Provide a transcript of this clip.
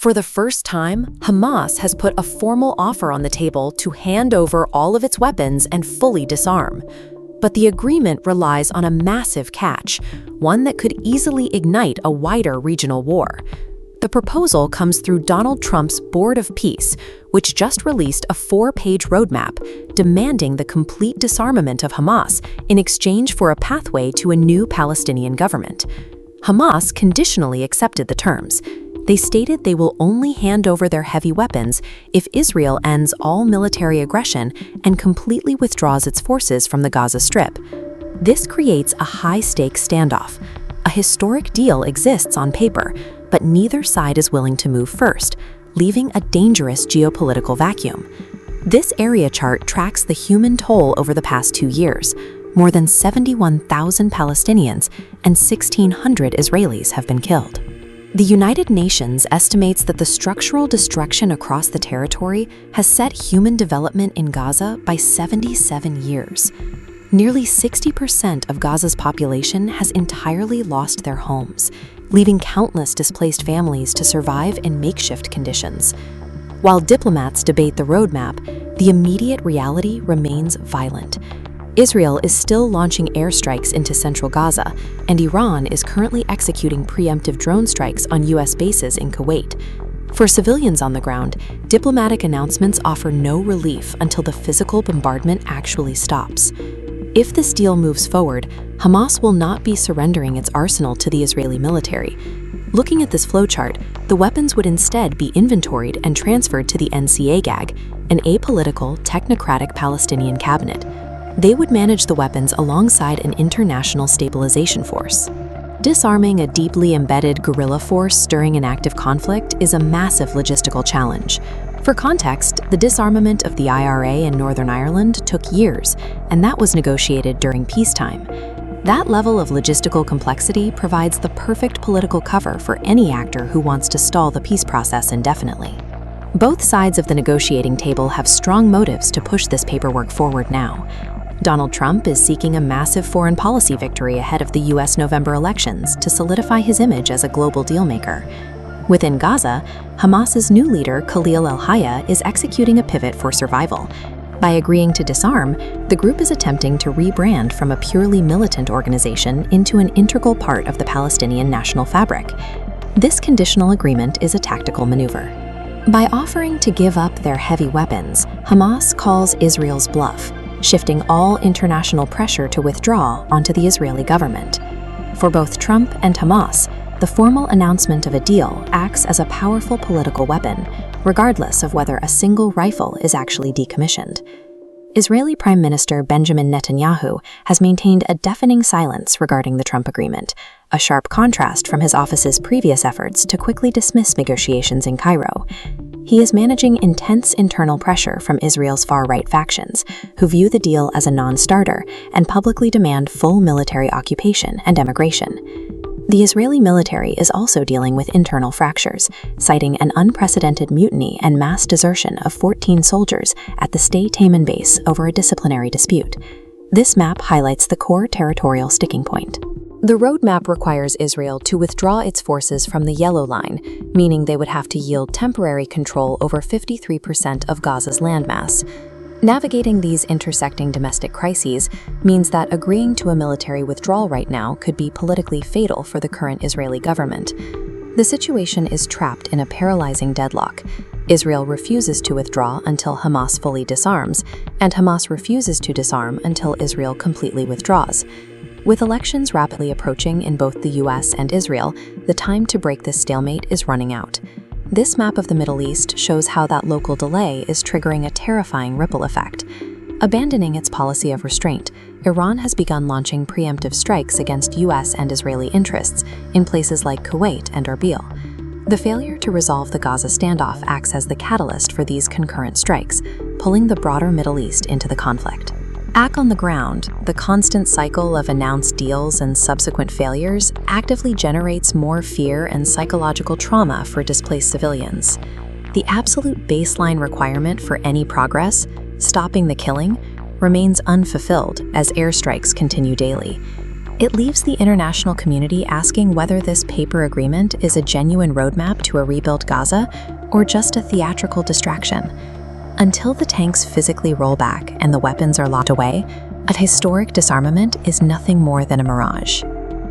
For the first time, Hamas has put a formal offer on the table to hand over all of its weapons and fully disarm. But the agreement relies on a massive catch, one that could easily ignite a wider regional war. The proposal comes through Donald Trump's Board of Peace, which just released a 4-page roadmap demanding the complete disarmament of Hamas in exchange for a pathway to a new Palestinian government. Hamas conditionally accepted the terms. They stated they will only hand over their heavy weapons if Israel ends all military aggression and completely withdraws its forces from the Gaza Strip. This creates a high-stakes standoff. A historic deal exists on paper, but neither side is willing to move first, leaving a dangerous geopolitical vacuum. This area chart tracks the human toll over the past 2 years. More than 71,000 Palestinians and 1,600 Israelis have been killed. The United Nations estimates that the structural destruction across the territory has set human development in Gaza by 77 years. Nearly 60% of Gaza's population has entirely lost their homes, leaving countless displaced families to survive in makeshift conditions. While diplomats debate the roadmap, the immediate reality remains violent. Israel is still launching airstrikes into central Gaza, and Iran is currently executing preemptive drone strikes on U.S. bases in Kuwait. For civilians on the ground, diplomatic announcements offer no relief until the physical bombardment actually stops. If this deal moves forward, Hamas will not be surrendering its arsenal to the Israeli military. Looking at this flowchart, the weapons would instead be inventoried and transferred to the NCAGAG, an apolitical, technocratic Palestinian cabinet. They would manage the weapons alongside an international stabilization force. Disarming a deeply embedded guerrilla force during an active conflict is a massive logistical challenge. For context, the disarmament of the IRA in Northern Ireland took years, and that was negotiated during peacetime. That level of logistical complexity provides the perfect political cover for any actor who wants to stall the peace process indefinitely. Both sides of the negotiating table have strong motives to push this paperwork forward now. Donald Trump is seeking a massive foreign policy victory ahead of the U.S. November elections to solidify his image as a global dealmaker. Within Gaza, Hamas's new leader, Khalil al-Hayya, is executing a pivot for survival. By agreeing to disarm, the group is attempting to rebrand from a purely militant organization into an integral part of the Palestinian national fabric. This conditional agreement is a tactical maneuver. By offering to give up their heavy weapons, Hamas calls Israel's bluff, shifting all international pressure to withdraw onto the Israeli government. For both Trump and Hamas, the formal announcement of a deal acts as a powerful political weapon, regardless of whether a single rifle is actually decommissioned. Israeli Prime Minister Benjamin Netanyahu has maintained a deafening silence regarding the Trump agreement, a sharp contrast from his office's previous efforts to quickly dismiss negotiations in Cairo. He is managing intense internal pressure from Israel's far-right factions, who view the deal as a non-starter and publicly demand full military occupation and emigration. The Israeli military is also dealing with internal fractures, citing an unprecedented mutiny and mass desertion of 14 soldiers at the Sde Taman base over a disciplinary dispute. This map highlights the core territorial sticking point. The roadmap requires Israel to withdraw its forces from the Yellow Line, meaning they would have to yield temporary control over 53% of Gaza's landmass. Navigating these intersecting domestic crises means that agreeing to a military withdrawal right now could be politically fatal for the current Israeli government. The situation is trapped in a paralyzing deadlock. Israel refuses to withdraw until Hamas fully disarms, and Hamas refuses to disarm until Israel completely withdraws. With elections rapidly approaching in both the US and Israel, the time to break this stalemate is running out. This map of the Middle East shows how that local delay is triggering a terrifying ripple effect. Abandoning its policy of restraint, Iran has begun launching preemptive strikes against US and Israeli interests in places like Kuwait and Erbil. The failure to resolve the Gaza standoff acts as the catalyst for these concurrent strikes, pulling the broader Middle East into the conflict. On the ground, the constant cycle of announced deals and subsequent failures actively generates more fear and psychological trauma for displaced civilians. The absolute baseline requirement for any progress, stopping the killing, remains unfulfilled as airstrikes continue daily. It leaves the international community asking whether this paper agreement is a genuine roadmap to a rebuilt Gaza or just a theatrical distraction. Until the tanks physically roll back and the weapons are locked away, a historic disarmament is nothing more than a mirage.